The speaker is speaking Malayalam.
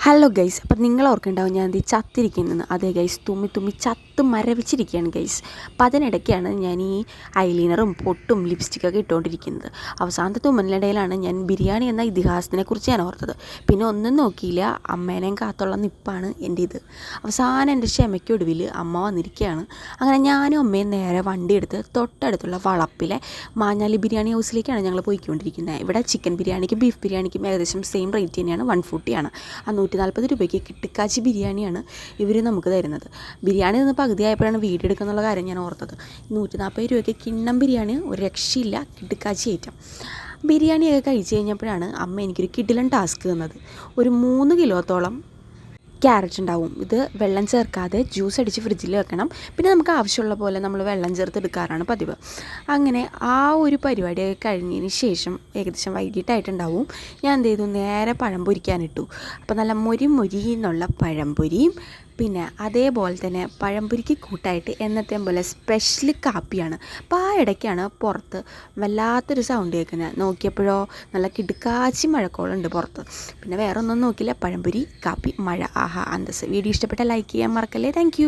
ഹലോ ഗൈസ്, അപ്പം നിങ്ങൾ ഓർക്കുന്നുണ്ടാവും ഞാൻ എന്ത് ചത്തിരിക്കുന്നതെന്ന്. അതെ ഗൈസ്, തുമ്മി ചത്ത് മരവിച്ചിരിക്കുകയാണ് ഗൈസ്. അപ്പം അതിനിടയ്ക്കാണ് ഞാൻ ഈ ഐലൈനറും പൊട്ടും ലിപ്സ്റ്റിക്കൊക്കെ ഇട്ടുകൊണ്ടിരിക്കുന്നത്. അവസാനത്തെ തുമ്മലിനിടയിലാണ് ഞാൻ ബിരിയാണി എന്ന ഇതിഹാസത്തിനെക്കുറിച്ച് ഞാൻ ഓർത്തത്. പിന്നെ ഒന്നും നോക്കിയില്ല, അമ്മേനെയും കാത്തുള്ള നിപ്പാണ് എൻ്റെ ഇത്. അവസാനം എൻ്റെ ക്ഷമയ്ക്കൊടുവിൽ അമ്മ വന്നിരിക്കുകയാണ്. അങ്ങനെ ഞാനും അമ്മയും നേരെ വണ്ടി എടുത്ത് തൊട്ടടുത്തുള്ള വളപ്പിലെ മാഞ്ഞാലി ബിരിയാണി ഹൗസിലേക്കാണ് ഞങ്ങൾ പോയിക്കൊണ്ടിരിക്കുന്നത്. ഇവിടെ ചിക്കൻ ബിരിയാണിക്കും ബീഫ് ബിരിയാണിക്കും ഏകദേശം സെയിം റേറ്റ് തന്നെയാണ്, 140 ആ. 140 രൂപയ്ക്ക് കിട്ടിക്കാച്ചി ബിരിയാണിയാണ് ഇവർ നമുക്ക് തരുന്നത്. ബിരിയാണി നിന്ന് പകുതി ആയപ്പോഴാണ് വീഡിയോ എടുക്കുന്നുള്ള കാര്യം ഞാൻ ഓർത്തത്. 140 രൂപയ്ക്ക് കിണ്ണം ബിരിയാണി ഒരു രക്ഷയില്ല, കിട്ടിക്കാച്ചി ഐറ്റം. ബിരിയാണിയൊക്കെ കഴിച്ച് കഴിഞ്ഞപ്പോഴാണ് അമ്മ എനിക്കൊരു കിടിലൻ ടാസ്ക് തന്നത്. ഒരു 3 കിലോത്തോളം ക്യാരറ്റ് ഉണ്ടാവും. ഇത് വെള്ളം ചേർക്കാതെ ജ്യൂസ് അടിച്ച് ഫ്രിഡ്ജിൽ വെക്കണം. പിന്നെ നമുക്ക് ആവശ്യമുള്ള പോലെ നമ്മൾ വെള്ളം ചേർത്തെടുക്കാറാണ് പതിവ്. അങ്ങനെ ആ ഒരു പരിപാടിയൊക്കെ കഴിഞ്ഞതിന് ശേഷം ഏകദേശം വൈകിട്ടായിട്ടുണ്ടാവും. ഞാൻ എന്ത് ചെയ്തു, നേരെ പഴം പൊരിക്കാനിട്ടു. അപ്പോൾ നല്ല മൊരി എന്നുള്ള പഴംപൊരിയും പിന്നെ അതേപോലെ തന്നെ പഴംപൊരിക്ക് കൂട്ടായിട്ട് എന്നത്തെയും പോലെ സ്പെഷ്യൽ കാപ്പിയാണ്. അപ്പോൾ ആ ഇടയ്ക്കാണ് പുറത്ത് വല്ലാത്തൊരു സൗണ്ട് കേൾക്കുന്നത്. നോക്കിയപ്പോഴോ നല്ല കിടുക്കാച്ചി മഴക്കോളുണ്ട് പുറത്ത്. പിന്നെ വേറെ ഒന്നും നോക്കില്ല, പഴംപൊരി കാപ്പി മഴ, ആഹാ അന്തസ്. വീഡിയോ ഇഷ്ടപ്പെട്ടാൽ ലൈക്ക് ചെയ്യാൻ മറക്കല്ലേ. താങ്ക്